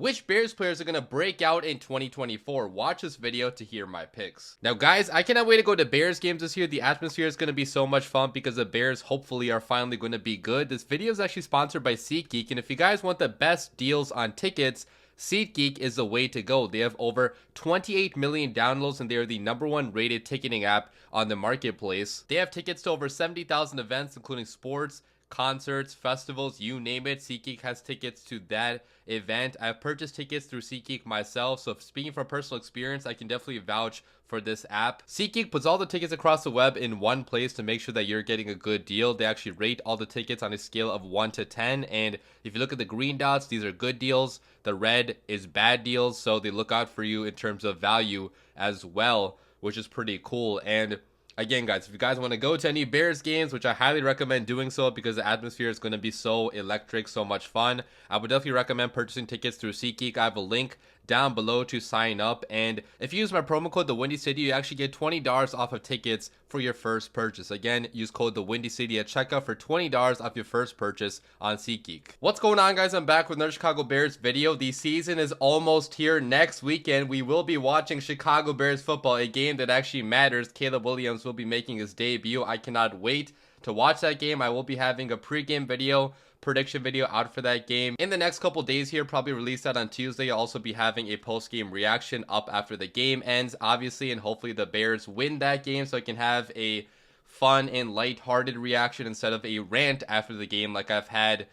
Which Bears players are going to break out in 2024? Watch this video to hear my picks. Now guys, I cannot wait to go to Bears games this year. The atmosphere is going to be so much fun because the Bears hopefully are finally going to be good. This video is actually sponsored by SeatGeek, and if you guys want the best deals on tickets, SeatGeek is the way to go. They have over 28 million downloads and they are the #1 rated ticketing app on the marketplace. They have tickets to over 70,000 events, including sports, concerts, festivals, you name it. SeatGeek has tickets to that event. I've purchased tickets through SeatGeek myself, so speaking from personal experience, I can definitely vouch for this app. SeatGeek puts all the tickets across the web in one place to make sure that you're getting a good deal. They actually rate all the tickets on a scale of 1 to 10, and if you look at the green dots, these are good deals. The red is bad deals, so they look out for you in terms of value as well, which is pretty cool. And again, guys, if you guys want to go to any Bears games, which I highly recommend doing so because the atmosphere is going to be so electric, so much fun, I would definitely recommend purchasing tickets through SeatGeek. I have a link down below to sign up, and if you use my promo code DaWindyCity, you actually get $20 off of tickets for your first purchase. Again, use code DaWindyCity at checkout for $20 off your first purchase on SeatGeek. What's going on, guys? I'm back with another Chicago Bears video. The season is almost here. Next weekend we will be watching Chicago Bears football, a game that actually matters. Caleb Williams will be making his debut. I cannot wait to watch that game. I will be having a pregame video, prediction video out for that game in the next couple days here, probably release that on Tuesday. I'll also be having a post-game reaction up after the game ends, obviously, and hopefully the Bears win that game so I can have a fun and light-hearted reaction instead of a rant after the game like I've had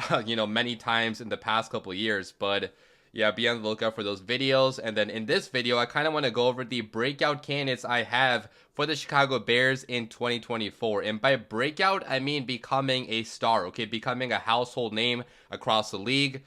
many times in the past couple years. But yeah, be on the lookout for those videos. And then in this video, I kind of want to go over the breakout candidates I have for the Chicago Bears in 2024. And by breakout, I mean becoming a star, okay? Becoming a household name across the league.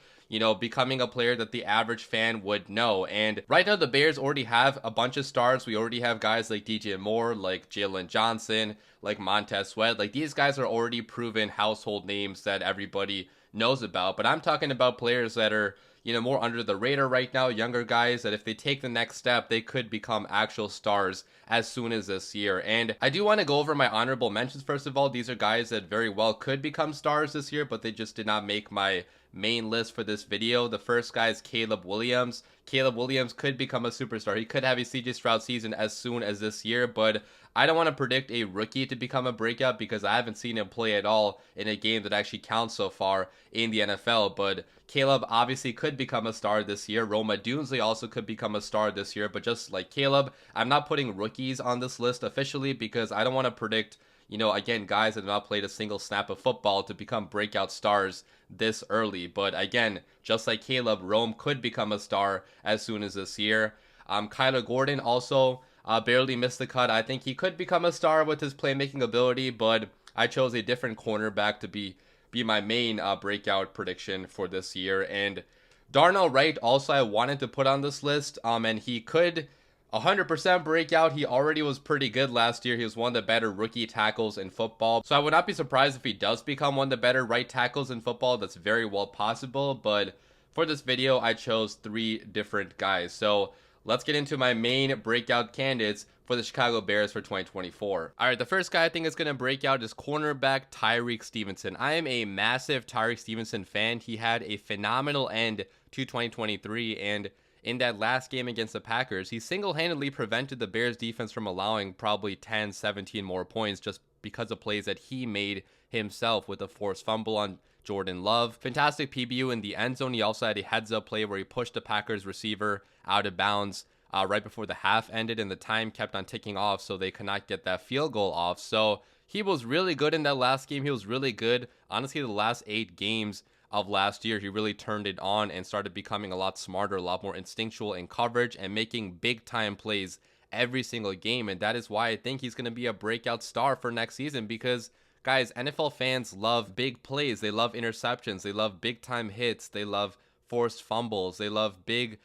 Becoming a player that the average fan would know. And right now, the Bears already have a bunch of stars. We already have guys like DJ Moore, like Jalen Johnson, like Montez Sweat. Like, these guys are already proven household names that everybody knows about. But I'm talking about players that are more under the radar right now, younger guys that if they take the next step, they could become actual stars as soon as this year. And I do want to go over my honorable mentions. First of all, these are guys that very well could become stars this year, but they just did not make my main list for this video. The first guy is Caleb Williams. Caleb Williams could become a superstar. He could have a CJ Stroud season as soon as this year, but I don't want to predict a rookie to become a breakout because I haven't seen him play at all in a game that actually counts so far in the NFL. But Caleb obviously could become a star this year. Rome Odunze also could become a star this year. But just like Caleb, I'm not putting rookies on this list officially because I don't want to predict, again, guys that have not played a single snap of football to become breakout stars this early. But again, just like Caleb, Rome could become a star as soon as this year. Kyler Gordon also barely missed the cut. I think he could become a star with his playmaking ability, but I chose a different cornerback to be my main breakout prediction for this year. And Darnell Wright also I wanted to put on this list, and he could 100% breakout. He already was pretty good last year. He was one of the better rookie tackles in football. So I would not be surprised if he does become one of the better right tackles in football. That's very well possible. But for this video, I chose 3 different guys. So let's get into my main breakout candidates for the Chicago Bears for 2024. All right, the first guy I think is going to break out is cornerback Tyrique Stevenson. I am a massive Tyrique Stevenson fan. He had a phenomenal end to 2023, and in that last game against the Packers, he single-handedly prevented the Bears defense from allowing probably 10, 17 more points just because of plays that he made himself with a forced fumble on Jordan Love. Fantastic PBU in the end zone. He also had a heads-up play where he pushed the Packers receiver out of bounds right before the half ended, and the time kept on ticking off, so they could not get that field goal off. So he was really good in that last game. He was really good. Honestly, the last 8 games of last year, he really turned it on and started becoming a lot smarter, a lot more instinctual in coverage and making big-time plays every single game. And that is why I think he's going to be a breakout star for next season because, guys, NFL fans love big plays. They love interceptions. They love big-time hits. They love forced fumbles. They love big,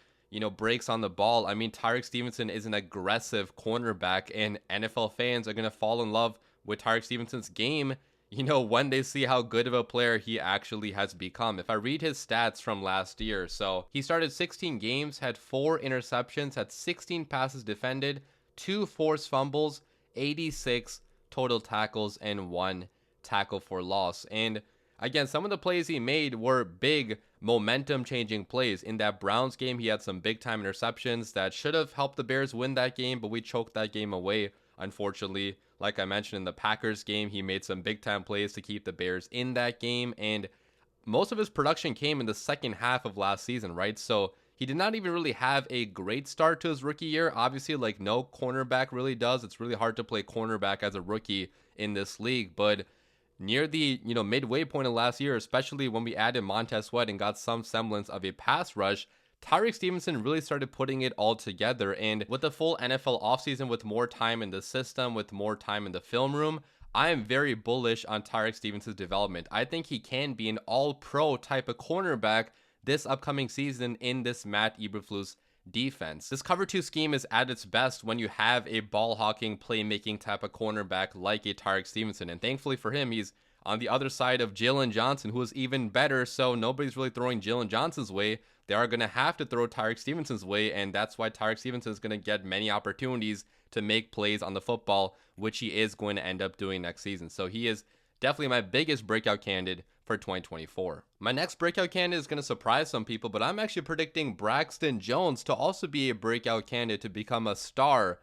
breaks on the ball. I mean, Tyrique Stevenson is an aggressive cornerback, and NFL fans are going to fall in love with Tyrique Stevenson's game when they see how good of a player he actually has become. If I read his stats from last year, so he started 16 games, had 4 interceptions, had 16 passes defended, 2 forced fumbles, 86 total tackles, and 1 tackle for loss. And again, some of the plays he made were big momentum changing plays. In that Browns game, he had some big time interceptions that should have helped the Bears win that game, but we choked that game away, unfortunately. Like I mentioned, in the Packers game, he made some big time plays to keep the Bears in that game, and most of his production came in the second half of last season, right? So he did not even really have a great start to his rookie year. Obviously, like no cornerback really does. It's really hard to play cornerback as a rookie in this league, but near the midway point of last year, especially when we added Montez Sweat and got some semblance of a pass rush, Tyreek Stevenson really started putting it all together. And with the full NFL offseason, with more time in the system, with more time in the film room, I am very bullish on Tyreek Stevenson's development. I think he can be an all-pro type of cornerback this upcoming season in this Matt Eberflus defense. This cover 2 scheme is at its best when you have a ball-hawking, playmaking type of cornerback like a Tyreek Stevenson. And thankfully for him, he's on the other side of Jalen Johnson, who is even better, so nobody's really throwing Jalen Johnson's way. They are going to have to throw Tyreek Stevenson's way, and that's why Tyreek Stevenson is going to get many opportunities to make plays on the football, which he is going to end up doing next season. So he is definitely my biggest breakout candidate for 2024. My next breakout candidate is going to surprise some people, but I'm actually predicting Braxton Jones to also be a breakout candidate to become a star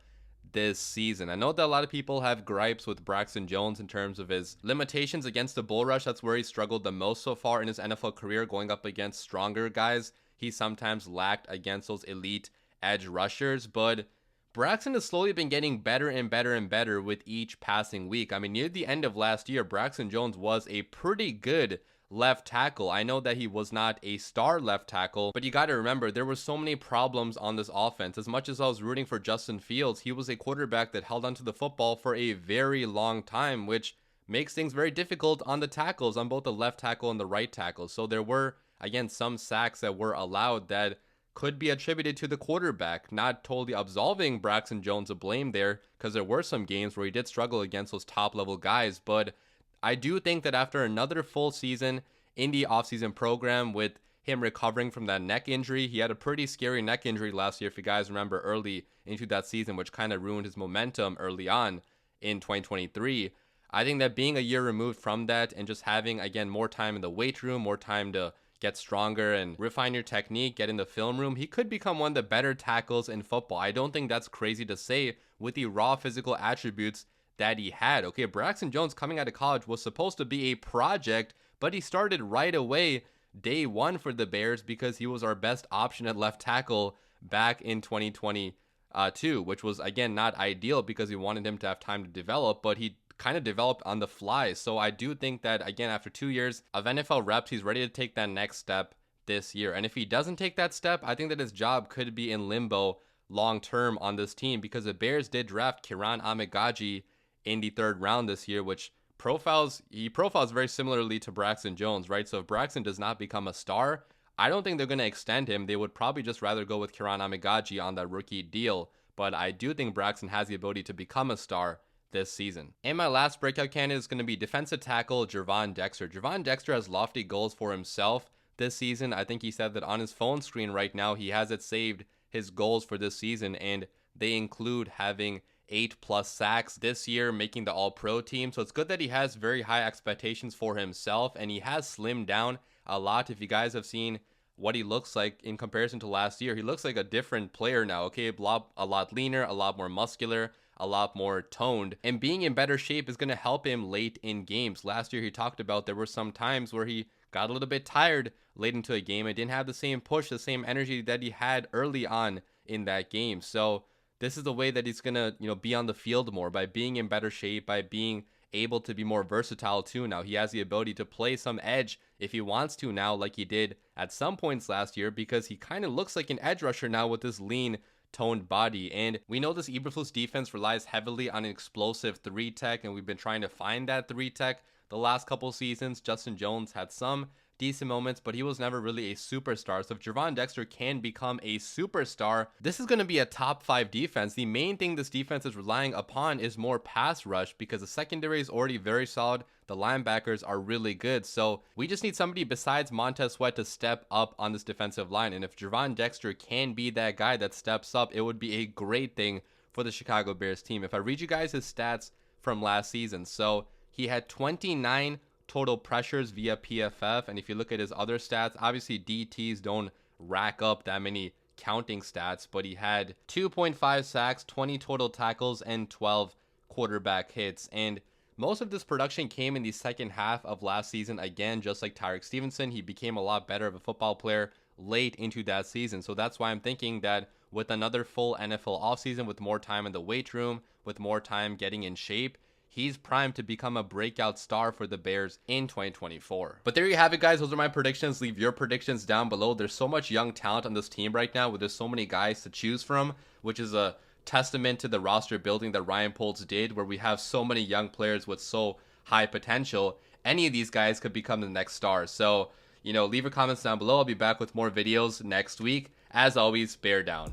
this season. I know that a lot of people have gripes with Braxton Jones in terms of his limitations against the bull rush. That's where he struggled the most so far in his NFL career, going up against stronger guys. He sometimes lacked against those elite edge rushers, but Braxton has slowly been getting better and better and better with each passing week. I mean, near the end of last year, Braxton Jones was a pretty good left tackle. I know that he was not a star left tackle, but you got to remember there were so many problems on this offense. As much as I was rooting for Justin Fields, he was a quarterback that held onto the football for a very long time, which makes things very difficult on the tackles on both the left tackle and the right tackle. So there were, again, some sacks that were allowed that could be attributed to the quarterback. Not totally absolving Braxton Jones of blame there, because there were some games where he did struggle against those top level guys, but I do think that after another full season in the offseason program, with him recovering from that neck injury, he had a pretty scary neck injury last year, if you guys remember, early into that season, which kind of ruined his momentum early on in 2023. I think that being a year removed from that and just having, again, more time in the weight room, more time to get stronger and refine your technique, get in the film room, he could become one of the better tackles in football. I don't think that's crazy to say with the raw physical attributes that he had. Okay, Braxton Jones coming out of college was supposed to be a project, but he started right away day one for the Bears because he was our best option at left tackle back in 2022, which was, again, not ideal because we wanted him to have time to develop, but he kind of developed on the fly. So I do think that, again, after 2 years of NFL reps, he's ready to take that next step this year. And if he doesn't take that step, I think that his job could be in limbo long term on this team, because the Bears did draft Kiran Amegadji in the 3rd round this year, which profiles very similarly to Braxton Jones, right? So if Braxton does not become a star, I don't think they're going to extend him. They would probably just rather go with Kiran Amegadji on that rookie deal. But I do think Braxton has the ability to become a star this season. And my last breakout candidate is going to be defensive tackle Gervon Dexter. Gervon Dexter has lofty goals for himself this season. I think he said that on his phone screen right now, he has it saved, his goals for this season, and they include having 8+ sacks this year, making the all-pro team. So it's good that he has very high expectations for himself, and he has slimmed down a lot. If you guys have seen what he looks like in comparison to last year, he looks like a different player now. Okay, a lot leaner, a lot more muscular, a lot more toned, and being in better shape is going to help him late in games. Last year, he talked about there were some times where he got a little bit tired late into a game and didn't have the same push, the same energy that he had early on in that game. So this is the way that he's going to, be on the field more, by being in better shape, by being able to be more versatile too. Now he has the ability to play some edge if he wants to now, like he did at some points last year, because he kind of looks like an edge rusher now with this lean, toned body. And we know this Eberflus defense relies heavily on an explosive 3-tech, and we've been trying to find that 3-tech the last couple seasons. Justin Jones had some decent moments, but he was never really a superstar. So if Gervon Dexter can become a superstar, this is going to be a top 5 defense. The main thing this defense is relying upon is more pass rush, because the secondary is already very solid. The linebackers are really good. So we just need somebody besides Montez Sweat to step up on this defensive line. And if Gervon Dexter can be that guy that steps up, it would be a great thing for the Chicago Bears team. If I read you guys his stats from last season, so he had 29 total pressures via PFF. And if you look at his other stats, obviously DTs don't rack up that many counting stats, but he had 2.5 sacks, 20 total tackles, and 12 quarterback hits. And most of this production came in the second half of last season. Again, just like Tyreek Stevenson, he became a lot better of a football player late into that season. So that's why I'm thinking that with another full NFL offseason, with more time in the weight room, with more time getting in shape, he's primed to become a breakout star for the Bears in 2024. But there you have it, guys. Those are my predictions. Leave your predictions down below. There's so much young talent on this team right now, where there's so many guys to choose from, which is a testament to the roster building that Ryan Poles did, where we have so many young players with so high potential. Any of these guys could become the next star. So, leave your comments down below. I'll be back with more videos next week. As always, bear down.